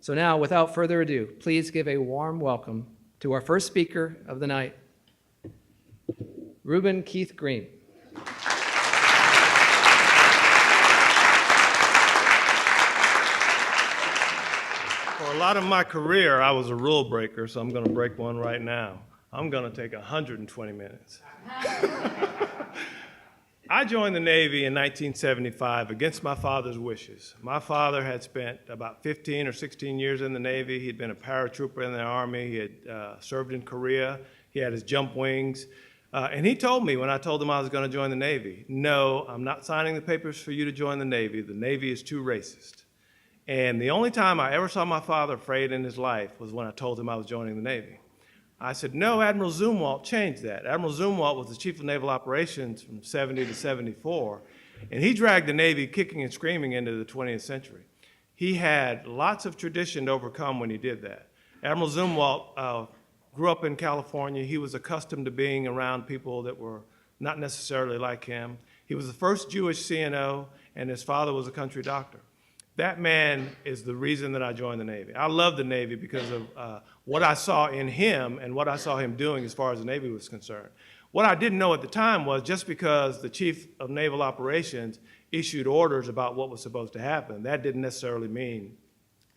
So now, without further ado, please give a warm welcome to our first speaker of the night, Reuben Keith Green. For a lot of my career, I was a rule breaker, so I'm going to break one right now. I'm going to take 120 minutes. I joined the Navy in 1975 against my father's wishes. My father had spent about 15 or 16 years in the Navy. He'd been a paratrooper in the Army. He had served in Korea. He had his jump wings. And he told me when I told him I was going to join the Navy, no, I'm not signing the papers for you to join the Navy. The Navy is too racist. And the only time I ever saw my father afraid in his life was when I told him I was joining the Navy. I said, no, Admiral Zumwalt changed that. Admiral Zumwalt was the Chief of Naval Operations from 70 to 74, and he dragged the Navy kicking and screaming into the 20th century. He had lots of tradition to overcome when he did that. Admiral Zumwalt grew up in California. He was accustomed to being around people that were not necessarily like him. He was the first Jewish CNO, and his father was a country doctor. That man is the reason that I joined the Navy. I love the Navy because of what I saw in him and what I saw him doing as far as the Navy was concerned. What I didn't know at the time was just because the Chief of Naval Operations issued orders about what was supposed to happen, that didn't necessarily mean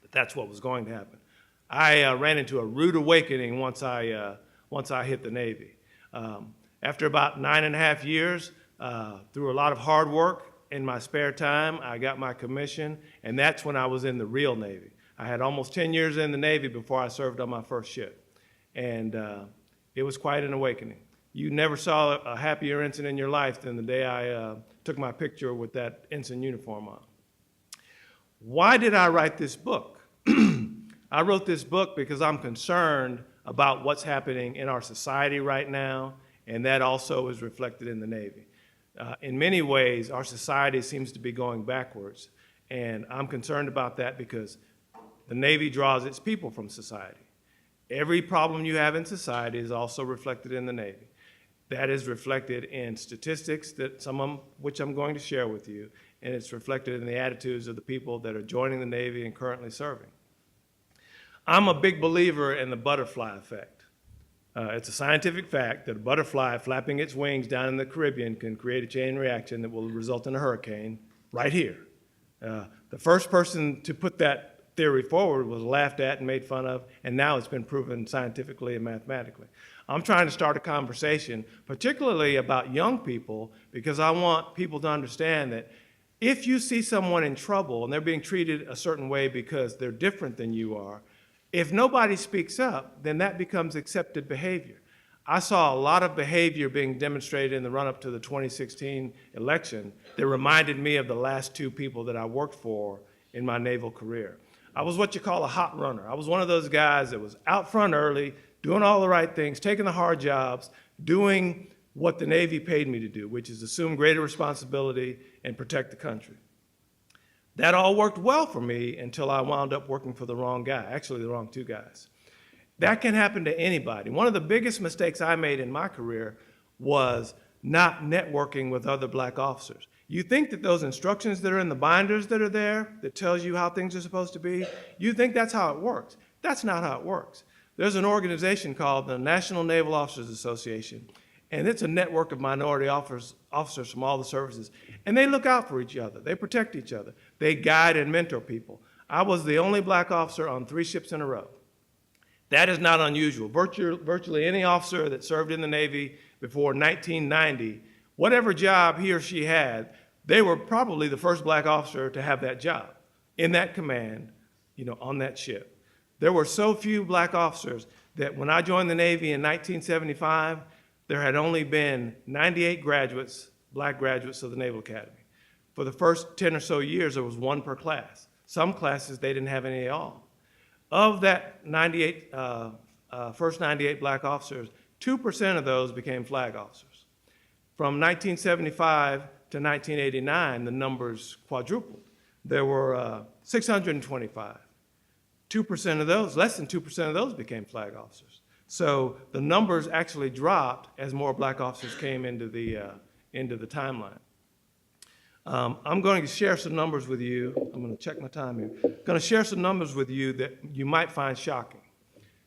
that that's what was going to happen. I ran into a rude awakening once I hit the Navy. After about 9.5 years, through a lot of hard work, in my spare time, I got my commission, and that's when I was in the real Navy. I had almost 10 years in the Navy before I served on my first ship, and it was quite an awakening. You never saw a happier ensign in your life than the day I took my picture with that ensign uniform on. Why did I write this book? I wrote this book because I'm concerned about what's happening in our society right now, and that also is reflected in the Navy. In many ways, our society seems to be going backwards, and I'm concerned about that because the Navy draws its people from society. Every problem you have in society is also reflected in the Navy. That is reflected in statistics, that some of which I'm going to share with you, and it's reflected in the attitudes of the people that are joining the Navy and currently serving. I'm a big believer in the butterfly effect. It's a scientific fact that a butterfly flapping its wings down in the Caribbean can create a chain reaction that will result in a hurricane right here. The first person to put that theory forward was laughed at and made fun of, and now it's been proven scientifically and mathematically. I'm trying to start a conversation, particularly about young people, because I want people to understand that if you see someone in trouble and they're being treated a certain way because they're different than you are, if nobody speaks up, then that becomes accepted behavior. I saw a lot of behavior being demonstrated in the run-up to the 2016 election that reminded me of the last two people that I worked for in my naval career. I was what you call a hot runner. I was one of those guys that was out front early, doing all the right things, taking the hard jobs, doing what the Navy paid me to do, which is assume greater responsibility and protect the country. That all worked well for me until I wound up working for the wrong guy, actually the wrong two guys. That can happen to anybody. One of the biggest mistakes I made in my career was not networking with other black officers. You think that those instructions that are in the binders that are there that tells you how things are supposed to be, you think that's how it works. That's not how it works. There's an organization called the National Naval Officers Association, and it's a network of minority officers from all the services. And they look out for each other. They protect each other. They guide and mentor people. I was the only black officer on 3 ships in a row. That is not unusual. Virtually any officer that served in the Navy before 1990, whatever job he or she had, they were probably the first black officer to have that job in that command, on that ship. There were so few black officers that when I joined the Navy in 1975, there had only been 98 graduates, black graduates of the Naval Academy. For the first 10 or so years, there was 1 per class. Some classes, they didn't have any at all. Of that first 98 black officers, 2% of those became flag officers. From 1975 to 1989, the numbers quadrupled. There were 625. 2% of those, less than 2% of those became flag officers. So the numbers actually dropped as more black officers came into the timeline. I'm going to share some numbers with you. I'm going to check my time here. I'm going to share some numbers with you that you might find shocking.